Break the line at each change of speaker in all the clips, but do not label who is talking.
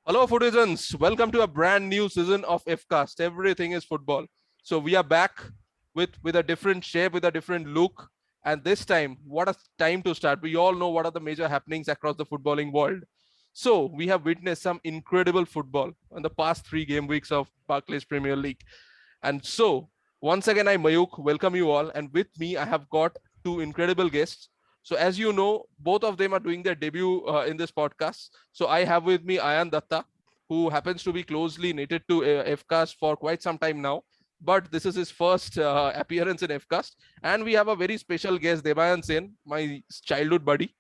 Hello, Footizens. Welcome to a brand new season of Fcast. Everything is football. So we are back with a different shape, with a different look. And this time, what a time to start. We all know what are the major happenings across the footballing world. So we have witnessed some incredible football in the past 3 game weeks of Barclays Premier League. And so, once again, I Mayukh, welcome you all. And with me, I have got two incredible guests. So, as you know, both of them are doing their debut in this podcast. So, I have with me Ayan Dutta, who happens to be closely knitted to FCast for quite some time now. But this is his first appearance in FCast. And we have a very special guest, Debayan, my childhood buddy.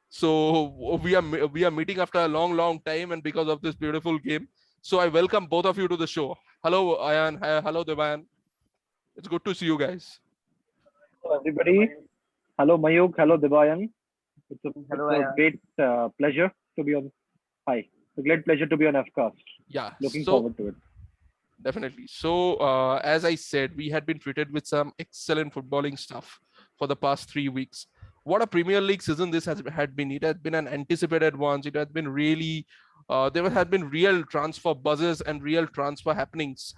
So we are meeting after a long time, and because of this beautiful game. So I welcome both of you to the show. Hello, Ayan. Hello, Debayan. It's good to see you guys.
Hello, everybody. Hello, Mayukh. Hello, Debayan.
Hello,
It's a
Ayan.
great pleasure to be on. Hi. It's a great pleasure to be on FCast.
Yeah.
Looking
So
forward to it.
definitely. So as I said, we had been treated with some excellent footballing stuff for the past 3 weeks. What a Premier League season this has had been. It has been an anticipated one. It has been really. There had been real transfer buzzes and real transfer happenings,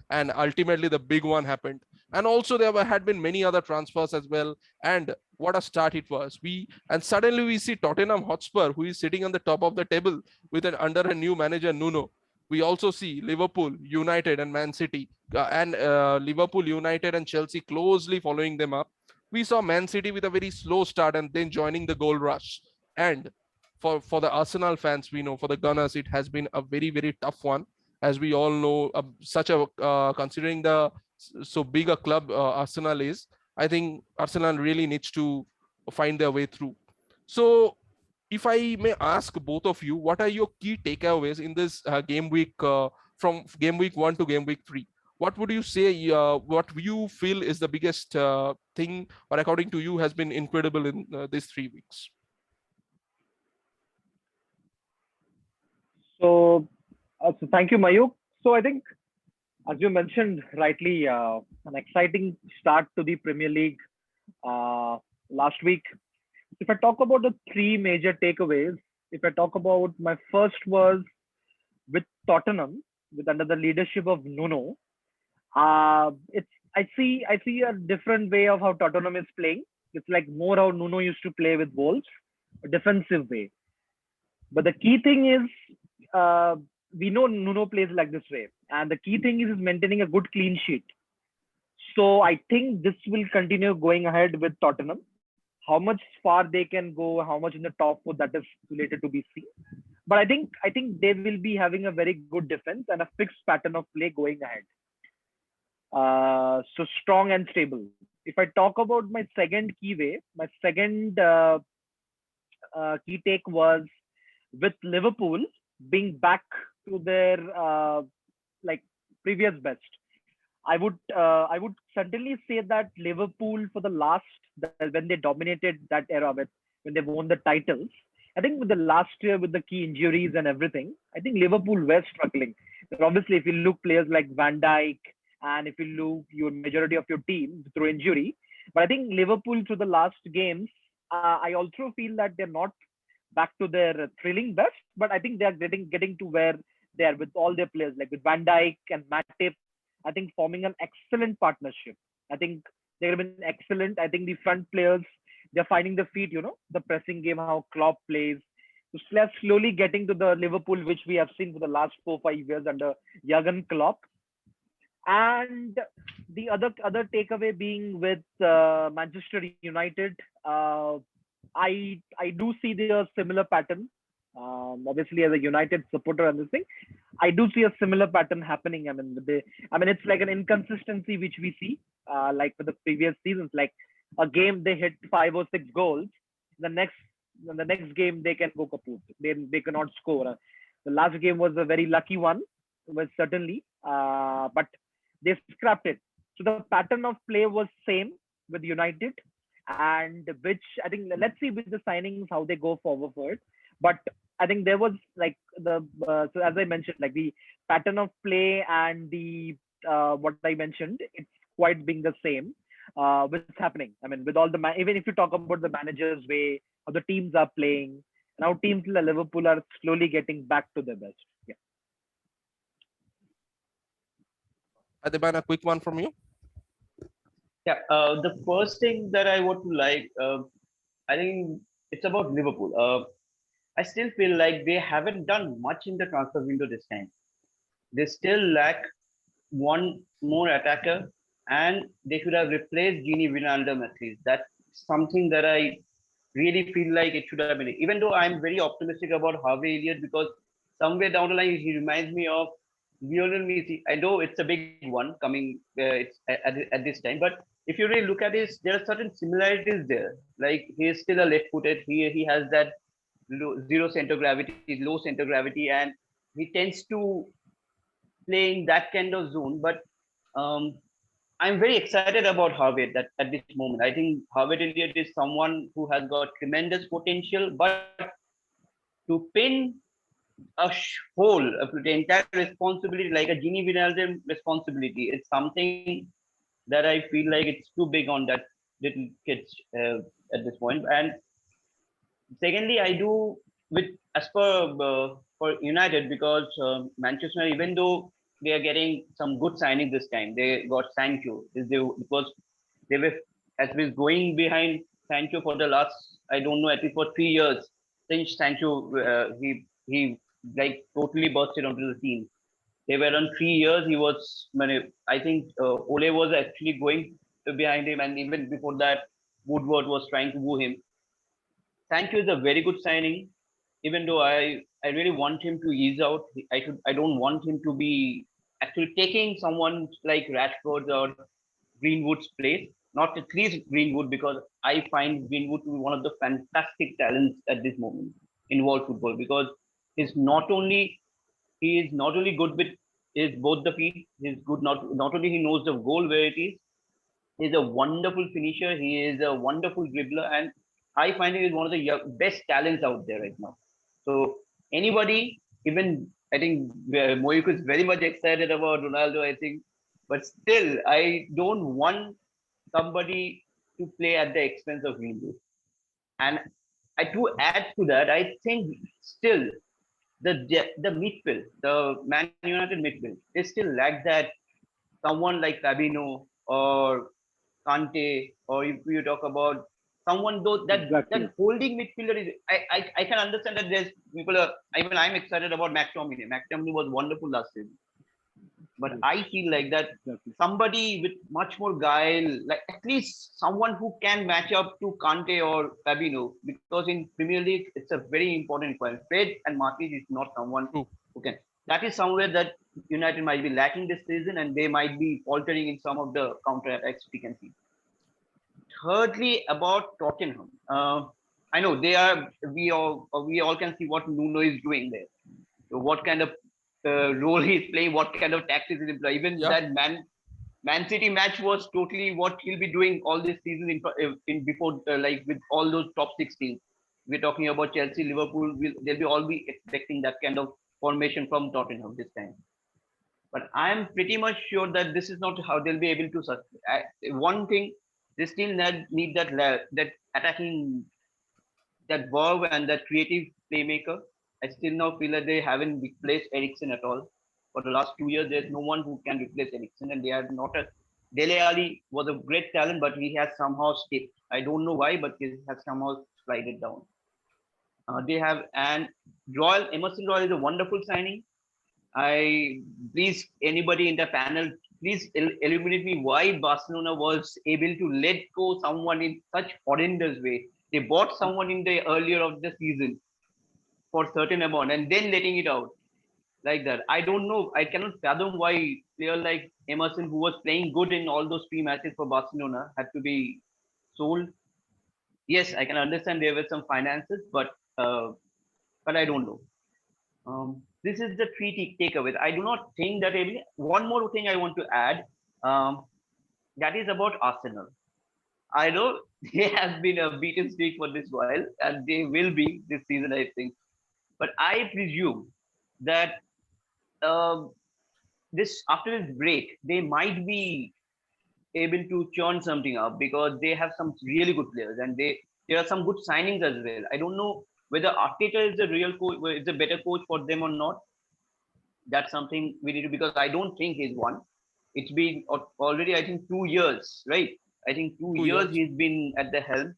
and ultimately the big one happened. And also had been many other transfers as well. And what a start it was. And suddenly we see Tottenham Hotspur, who is sitting on the top of the table with under a new manager Nuno. We also see Liverpool, United, and Man City, and Liverpool, United, and Chelsea closely following them up. We saw Man City with a very slow start and then joining the goal rush. And for the Arsenal fans, we know for the Gunners, it has been a very tough one, as we all know. Such a considering the so big a club Arsenal is, I think Arsenal really needs to find their way through. So if I may ask both of you, what are your key takeaways in this game week from game week 1 to game week 3? What would you say? What you feel is the biggest thing, or according to you, has been incredible in these 3 weeks?
So thank you, Mayukh. So I think, as you mentioned rightly, an exciting start to the Premier League uh, last week. If I talk about the three major takeaways, if I talk about my first was with Tottenham, with under the leadership of Nuno. It's I see a different way of how Tottenham is playing. It's like more how Nuno used to play with Wolves, a defensive way. But the key thing is, we know Nuno plays like this way, and the key thing is maintaining a good clean sheet. So I think this will continue going ahead with Tottenham. How much far they can go, how much in the top four, that is related to be seen. But I think they will be having a very good defense and a fixed pattern of play going ahead. So strong and stable. If I talk about my second key way, my second key take was with Liverpool being back to their like previous best. I would certainly say that Liverpool for the last when they dominated that era when they won the titles. I think with the last year with the key injuries and everything, I think Liverpool were struggling. But obviously, if you look players like Van Dijk and if you look your majority of your team through injury, but I think Liverpool through the last games, I also feel that they're not back to their thrilling best, but I think they are getting to where they are with all their players like with Van Dijk and Matip. I think forming an excellent partnership. I think they've been excellent. I think the front players, they're finding the feet, the pressing game, how Klopp plays. So they're slowly getting to the Liverpool which we have seen for the last 4 5 years under Jurgen Klopp. And the other takeaway being with Manchester United, I do see the similar pattern. Obviously, as a United supporter and this thing, I do see a similar pattern happening. I mean, it's like an inconsistency which we see, like for the previous seasons. Like a game they hit 5 or 6 goals, the next the next game they can go kaput. They cannot score. The last game was a very lucky one, was certainly, but they scrapped it. So the pattern of play was same with United, and which I think let's see with the signings how they go forward for it. But I think there was like the so as I mentioned, like the pattern of play and the what I mentioned, it's quite being the same. What's happening? I mean, with all the even if you talk about the manager's way, how the teams are playing, now teams like Liverpool are slowly getting back to their best. Yeah.
Debayan, a quick one from you.
Yeah, the first thing that I want to I think it's about Liverpool. I still feel like they haven't done much in the transfer window this time. They still lack one more attacker, and they should have replaced Gini Wijnaldum at least. That's something that I really feel like it should have been. Even though I'm very optimistic about Harvey Elliott because somewhere down the line he reminds me of Lionel Messi. I know it's a big one coming at this time, but if you really look at this, there are certain similarities there. Like he is still a left-footed. He has that zero center gravity, low center gravity, and he tends to play in that kind of zone. But um, I'm very excited about Harvard at this moment. I think Harvard Elliott is someone who has got tremendous potential, but to pin the entire responsibility like a Genie Wijnaldum responsibility, it's something that I feel like it's too big on that little kids at this point. And secondly, I do with as per for United because Manchester, even though they are getting some good signings this time, they got Sancho. Because they were as was going behind Sancho for the last I don't know at least for 3 years since Sancho he like totally bursted onto the scene. They were on 3 years. He was I think Ole was actually going behind him, and even before that, Woodward was trying to woo him. Sancho is a very good signing, even though I really want him to ease out. I don't want him to be actually taking someone like Rashford or Greenwood's place. Not at least Greenwood because I find Greenwood to be one of the fantastic talents at this moment in world football because he's not only he is not only good with his both the feet, he's good not only he knows the goal where it is, he's a wonderful finisher. He is a wonderful dribbler, and I find he is one of the best talents out there right now. So anybody, even I think Mayukh is very much excited about Ronaldo. I think, but still, I don't want somebody to play at the expense of Greenwood. And I to add to that, I think still the midfield, the Man United midfield, they still lack that someone like Fabinho or Kante, or if you talk about someone though that
Exactly.
holding midfielder is I can understand that there's people are even I'm excited about McTominay. McTominay was wonderful last season. But
Yes,
I feel like that
exactly.
somebody with much more guile, like at least someone who can match up to Kante or Fabinho, because in Premier League it's a very important requirement. Fred and Martinez is not someone
True.
who can. That is somewhere that United might be lacking this season, and they might be faltering in some of the counter attacks we can see. Thirdly, about Tottenham, I know they are. We all can see what Nuno is doing there. So what kind of role he's playing, what kind of tactics he's employing. Even
Yeah.
that Man City match was totally what he'll be doing all this season in before like with all those top 16. We're talking about Chelsea, Liverpool. They'll be all be expecting that kind of formation from Tottenham this time. But I'm pretty much sure that this is not how they'll be able to sustain. One thing, they still need that attacking, that verve and that creative playmaker. I still now feel that they haven't replaced Eriksen at all. For the last 2 years, there's no one who can replace Eriksen, and they are not a. Dele Ali was a great talent, but he has somehow stayed. I don't know why, but he has somehow slided down. They have and Emerson Royal is a wonderful signing. I please anybody in the panel, please illuminate me why Barcelona was able to let go someone in such horrendous way. They bought someone in the earlier of the season for certain amount and then letting it out like that. I don't know. I cannot fathom why player like Emerson, who was playing good in all those three matches for Barcelona, had to be sold. Yes, I can understand there were some finances, but I don't know. This is the three takeaways. I do not think that one more thing I want to add. Um, that is about Arsenal. I know they have been a beaten streak for this while, and they will be this season, I think. But I presume that um, this after this break, they might be able to churn something up because they have some really good players and there are some good signings as well. I don't know whether Arteta is the real coach, is a better coach for them or not. That's something we need to because I don't think he's one. It's been already, I think, 2 years, right? I think two
2 years.
years he's been at the helm.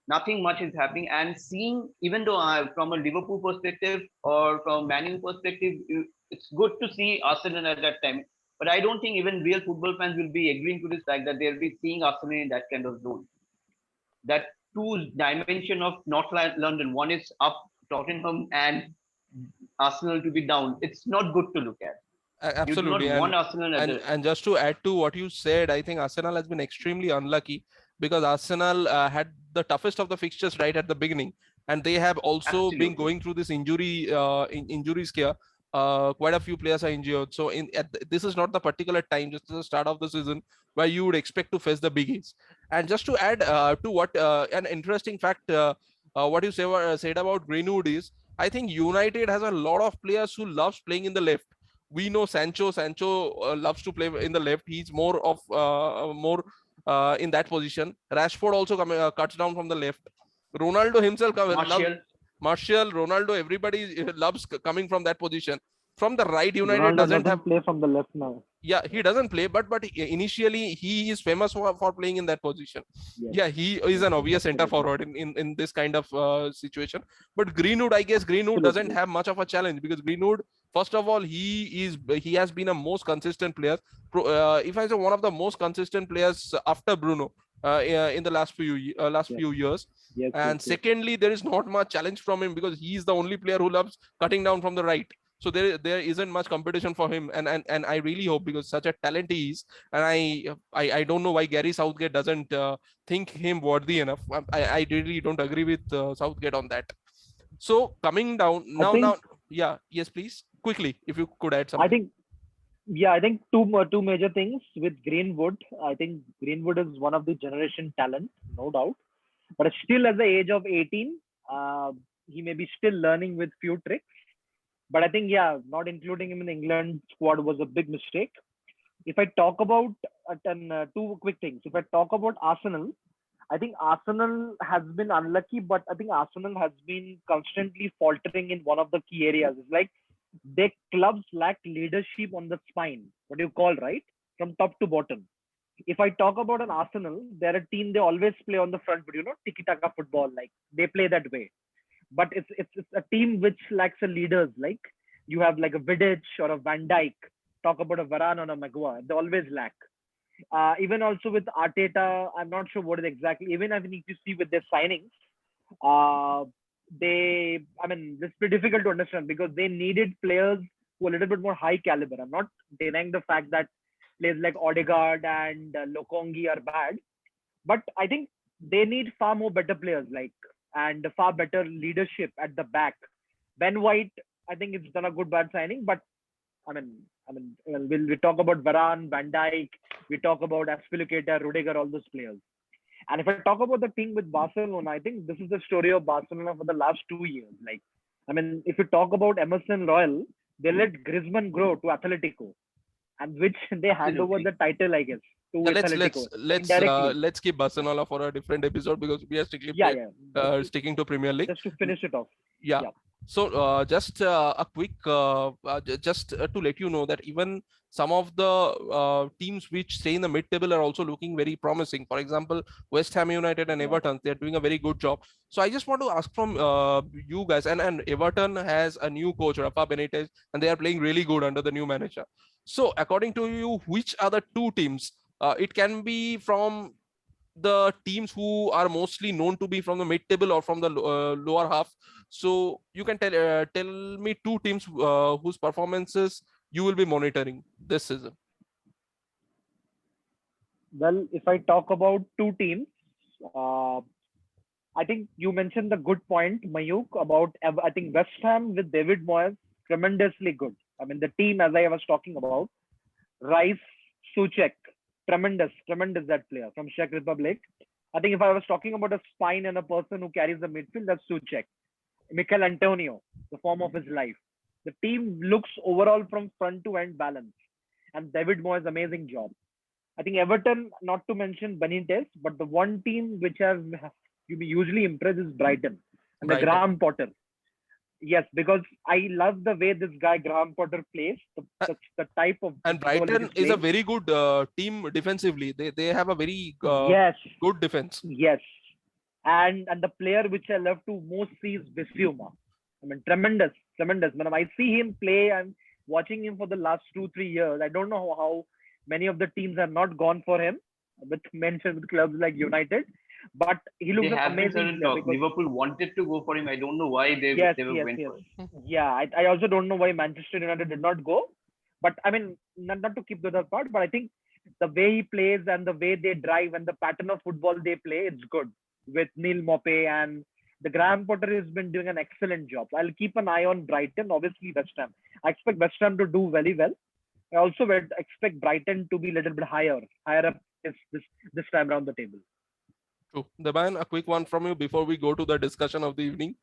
Nothing much is happening. And seeing, even though from a Liverpool perspective or from Man U perspective, it's good to see Arsenal at that time. But I don't think even real football fans will be agreeing to this fact that they'll be seeing Arsenal in that kind of role. That two dimension of North London, one is up Tottenham and Arsenal to be down. It's not good to look at. You do not
Absolutely.
want Arsenal at the.
And just to add to what you said, I think Arsenal has been extremely unlucky because Arsenal had the toughest of the fixtures right at the beginning, and they have also been
Absolutely.
going through this injury scare. Quite a few players are injured, so this is not the particular time, just at the start of the season, where you would expect to face the biggies. And just to add to what an interesting fact, what you said about Greenwood is, I think United has a lot of players who loves playing in the left. We know Sancho loves to play in the left. He's more of more in that position. Rashford also cuts down from the left. Ronaldo himself loves
Martial.
Martial, Ronaldo. Everybody loves coming from that position. From the right, United
Ronaldo
doesn't have.
doesn't play from the left now.
Yeah, he doesn't play, but initially he is famous for playing in that position.
Yes.
Yeah, he is an obvious center forward in this kind of situation. But Greenwood, I guess Greenwood doesn't have much of a challenge because Greenwood, first of all, he has been a most consistent player. If I say one of the most consistent players after Bruno in the last few years.
Yes,
And secondly, there is not much challenge from him because he is the only player who loves cutting down from the right. So there isn't much competition for him, and I really hope, because such a talent he is, and I don't know why Gary Southgate doesn't think him worthy enough. I really don't agree with Southgate on that. So coming down now, yeah, yes, please, quickly, if you could add something.
I think two major things with Greenwood. I think Greenwood is one of the generation talent, no doubt, but still at the age of 18, he may be still learning with few tricks. But I think, not including him in the England squad was a big mistake. If I talk about two quick things. If I talk about Arsenal, I think Arsenal has been unlucky, but I think Arsenal has been constantly faltering in one of the key areas. It's like their clubs lack leadership on the spine. What do you call, right? From top to bottom. If I talk about an Arsenal, they're a team, they always play on the front, but tiki-taka football, like they play that way. But it's a team which lacks a leaders. Like you have like a Vidic or a Van Dijk. Talk about a Varane or a Maguire. They always lack. Even also with Arteta, I'm not sure what is exactly. Even I need to see with their signings, it's pretty difficult to understand because they needed players who are a little bit more high caliber. I'm not denying the fact that players like Odegaard and Lokongi are bad, but I think they need far more better players and far better leadership at the back. Ben White, I think it's done a good bad signing, but we talk about Varane, Van Dijk, we talk about Aspilicueta, Rudiger, all those players. And if I talk about the team with Barcelona, I think this is the story of Barcelona for the last 2 years. If you talk about Emerson Royal, they let Griezmann grow to Atletico, and which they hand over the title, I guess.
Let's keep Barcelona for a different episode because we are sticking to Premier League.
Just to finish it off.
Yeah. So just a quick, just to let you know that even some of the teams which stay in the mid-table are also looking very promising. For example, West Ham United and Everton, they're doing a very good job. So I just want to ask from you guys, and Everton has a new coach, Rafa Benitez, and they are playing really good under the new manager. So according to you, which are the two teams? It can be from the teams who are mostly known to be from the mid-table or from the lower half. So you can tell me two teams whose performances you will be monitoring this season.
Well, if I talk about two teams, I think you mentioned the good point, Mayukh, about I think West Ham with David Moyes, tremendously good. The team, as I was talking about, Rice, Souček, tremendous that player from Czech Republic. I think if I was talking about a spine and a person who carries the midfield, that's Souček. Mikel Antonio, the form of his life. The team looks overall from front to end balanced. And David Moyes, amazing job. I think Everton, not to mention Benitez, but the one team which has you be usually impressed is Brighton and the Graham Potter. Yes, because I love the way this guy Graham Potter plays,
Uh,
the type of
And
football
Brighton
he's
is a
playing.
very good team defensively. They have a very
Yes,
good defense.
yes, and the player which I love to most see is Bissouma. I mean, tremendous. When I see him play, I'm watching him for the last 2 3 years. I don't know how many of the teams have not gone for him with mentioned with clubs like United, but he looks
There
an
have been
amazing
certain
player
talk.
because
Liverpool wanted to go for him. I don't know why
yes,
they
yes,
went
yes.
for him.
Yeah, I also don't know why Manchester United did not go. But I mean, not to keep the other part, but I think the way he plays and the way they drive and the pattern of football they play, it's good with Neil Maupay and the Graham Potter has been doing an excellent job. I'll keep an eye on Brighton, obviously West Ham. I expect West Ham to do very well. I also would expect Brighton to be a little bit higher up this time around the table.
True. Debayan, a quick one from you before we go to the discussion of the evening.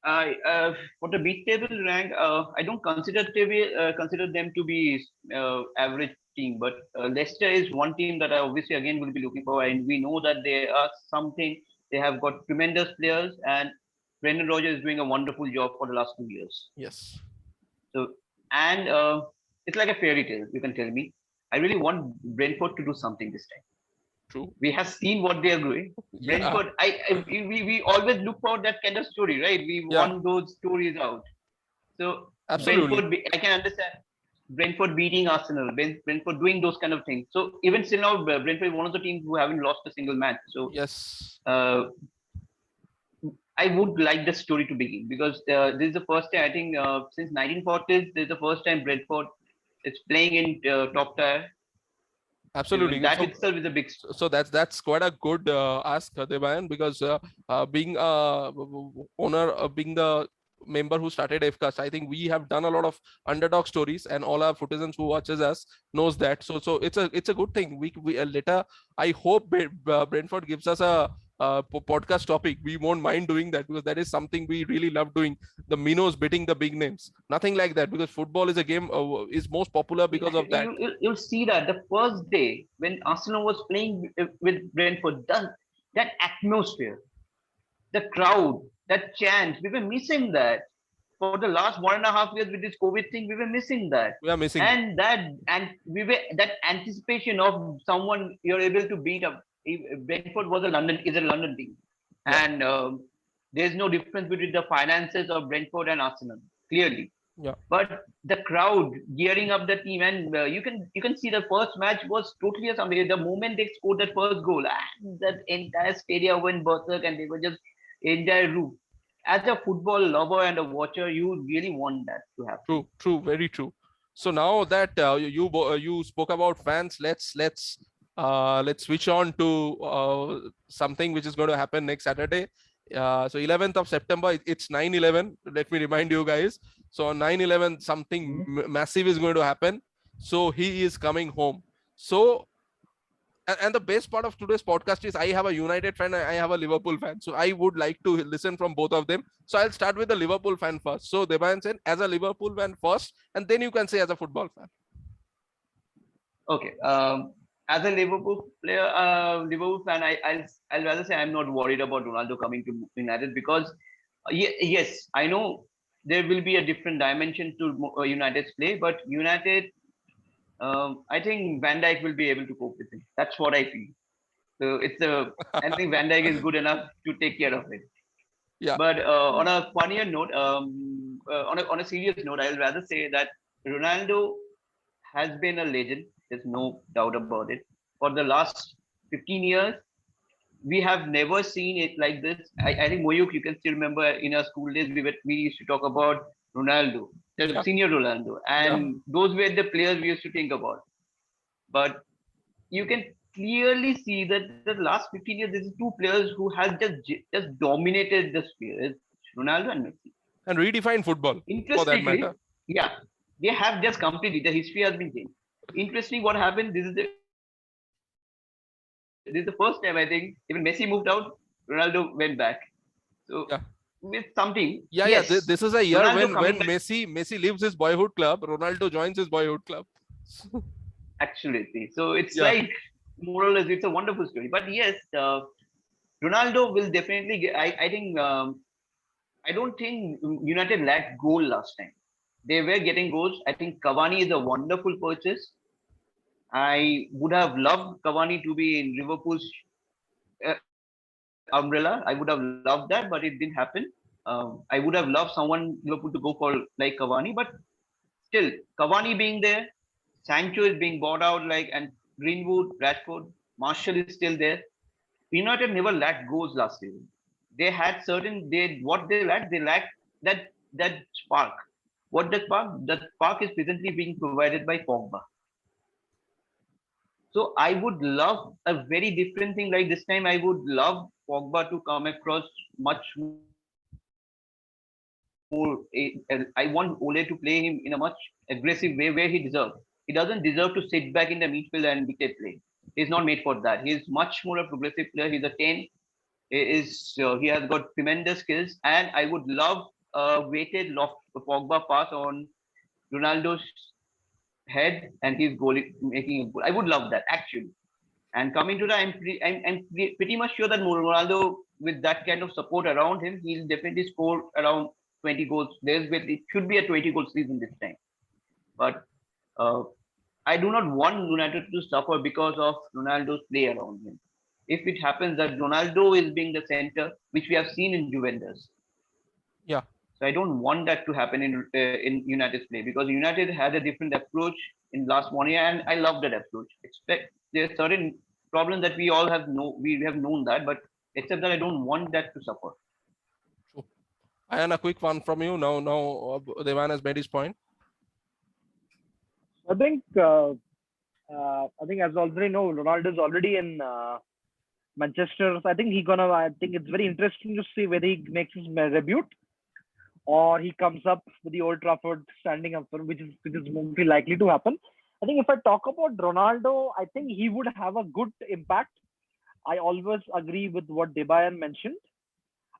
For the mid-table rank, I don't consider them to be average team, but Leicester is one team that I obviously again will be looking for, and we know that they are something. They have got tremendous players, and Brendan Rodgers is doing a wonderful job for the last 2 years.
Yes.
So, and it's like a fairy tale. You can tell me. I really want Brentford to do something this time.
True.
We have seen what they are doing.
Yeah.
Brentford, we always look for that kind of story, right? We
Yeah.
want those stories out. So
Absolutely.
Brentford, I can understand Brentford beating Arsenal, Brentford doing those kind of things. So even still now, Brentford is one of the teams who haven't lost a single match. So
Yes.
I would like the story to begin because this is the first time I think since 1940s. This is the first time Brentford is playing in top tier.
Absolutely.
That
So,
itself is a big.
so that's quite a good ask, Debayan, because being owner, being the member who started FCAST, I think we have done a lot of underdog stories, and all our footizens who watches us knows that. So it's a good thing. We later, I hope Brentford gives us a podcast topic. We won't mind doing that because that is something we really love doing. The minnows beating the big names, nothing like that, because football is a game is most popular because of that.
You'll see that the first day when Arsenal was playing with Brentford, that atmosphere, the crowd, that chant, we were missing that. For the last 1.5 years with this COVID thing, we were missing that.
We are missing.
And we were that anticipation of someone you're able to beat up. Brentford is a London team,
Yeah.
and there's no difference between the finances of Brentford and Arsenal clearly.
Yeah.
But the crowd gearing up the team, and you can see the first match was totally something. The moment they scored that first goal, and that entire stadium went berserk, and they were just entire room. As a football lover and a watcher, you really want that to happen.
True, very true. So now that you spoke about fans, let's switch on to something which is going to happen next Saturday. So 11th of September, it's 9/11. Let me remind you guys. So on 9/11, something massive is going to happen. So he is coming home. So and the best part of today's podcast is I have a United fan, I have a Liverpool fan. So I would like to listen from both of them. So I'll start with the Liverpool fan first. So Debayan said, as a Liverpool fan first, and then you can say as a football fan.
Okay. As a Liverpool fan, I'll rather say I'm not worried about Ronaldo coming to United because yes, I know there will be a different dimension to United's play, but United, I think Van Dijk will be able to cope with it. That's what I feel. So I think Van Dijk is good enough to take care of it.
Yeah.
But on a funnier note, on a serious note, I'll rather say that Ronaldo has been a legend. There's no doubt about it. For the last 15 years, we have never seen it like this. I think Mayukh, you can still remember in our school days, we used to talk about Ronaldo, the senior Ronaldo, and those were the players we used to think about. But you can clearly see that the last 15 years, there's two players who have just dominated the sphere. It's Ronaldo and Messi.
And redefine football, for that
Interestingly,
matter.
yeah, they have just completely, the history has been changed. Interesting, what happened, this is the first time I think even Messi moved out, Ronaldo went back. So with something, yes,
this is a year
Ronaldo
when Messi leaves his boyhood club, Ronaldo joins his boyhood club.
Absolutely. So it's like more or less, it's a wonderful story. But yes, Ronaldo will definitely get, I think I don't think United lacked goal last time. They were getting goals. I think Cavani is a wonderful purchase. I would have loved Cavani to be in Liverpool's umbrella. I would have loved that, but it didn't happen. I would have loved someone Liverpool to go for like Cavani, but still, Cavani being there, Sancho is being bought out, like, and Greenwood, Rashford, Marshall is still there. United never lacked goals last season. They had certain what they lacked. They lacked that spark. What that spark? That spark is presently being provided by Pogba. So I would love a very different thing. Like this time, I would love Pogba to come across much more. I want Ole to play him in a much aggressive way where he deserves. He doesn't deserve to sit back in the midfield and dictate play. He's not made for that. He's much more a progressive player. He's a 10. He has got tremendous skills, and I would love a weighted loft Pogba pass on Ronaldo's head, and he's making a goal. I would love that actually. And coming to that, I'm pretty much sure that Ronaldo, with that kind of support around him, he'll definitely score around 20 goals. It should be a 20 goal season this time. But I do not want United to suffer because of Ronaldo's play around him. If it happens that Ronaldo is being the center, which we have seen in Juventus.
Yeah.
So I don't want that to happen in United's play, because United had a different approach in last 1 year, and I love that approach. There are certain problems that we have known that, but except that I don't want that to suffer.
True. And a quick one from you. Now, Debayan has made his point.
I think as already know, Ronaldo is already in Manchester. I think it's very interesting to see whether he makes his debut or he comes up with the Old Trafford standing up, which is mostly likely to happen. I think if I talk about Ronaldo, I think he would have a good impact. I always agree with what Debayan mentioned.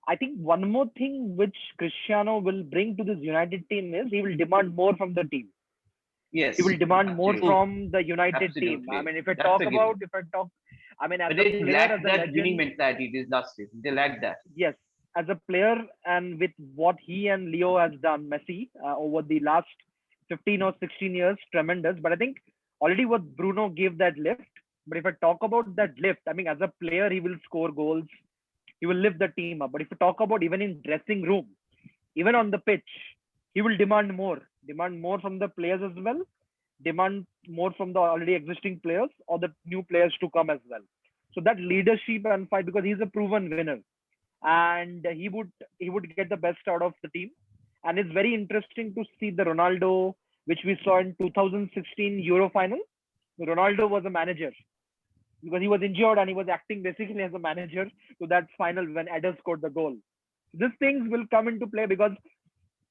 I think one more thing which Cristiano will bring to this United team is he will demand more from the team.
Yes,
he will demand more
absolutely.
from the United team. I mean, as a player,
as that winning mentality this last season, they lack that.
Yes, as a player, and with what he and Leo has done, Messi over the last 15 or 16 years, tremendous. But I think already what Bruno gave that lift. But if I talk about that lift, I mean, as a player, he will score goals. He will lift the team up. But if you talk about even in dressing room, even on the pitch, he will demand more from the players as well, demand more from the already existing players or the new players to come as well. So that leadership and fight, because he's a proven winner, and he would get the best out of the team. And it's very interesting to see the Ronaldo, which we saw in 2016 Euro final. Ronaldo was a manager because he was injured and he was acting basically as a manager to that final when Eder scored the goal. These things will come into play because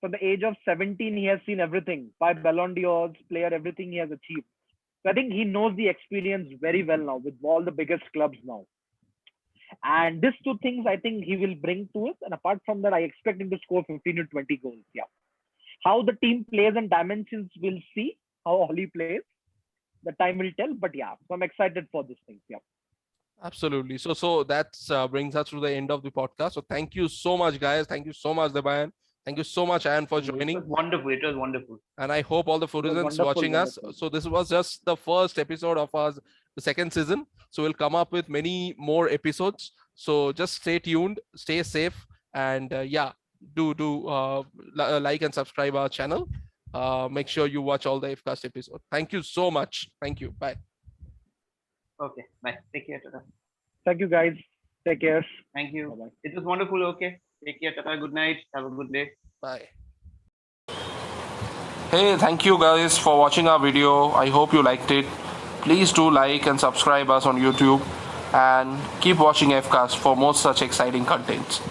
from the age of 17, he has seen everything. 5 Ballon d'Ors, player, everything he has achieved. So I think he knows the experience very well now with all the biggest clubs now. And these two things I think he will bring to us. And apart from that, I expect him to score 15 to 20 goals. Yeah. How the team plays and dimensions, we'll see how Oli plays. The time will tell. But yeah, so I'm excited for these things. Yeah.
Absolutely. So that brings us to the end of the podcast. So thank you so much, guys. Thank you so much, Debayan. Thank you so much, Ayan, for joining.
It was wonderful.
And I hope all the Footizens watching us. So this was just the first episode of the second season. So we'll come up with many more episodes. So just stay tuned, stay safe, and do like and subscribe our channel. Make sure you watch all the Fcast episodes. Thank you so much. Thank you. Bye.
Okay. Bye. Take care. Tata.
Thank you, guys. Take care.
Thank you.
Bye-bye.
It was wonderful. Okay. Take care. Tata. Good night. Have a good day.
Bye. Hey, thank you guys for watching our video. I hope you liked it. Please do like and subscribe us on YouTube and keep watching Fcast for more such exciting contents.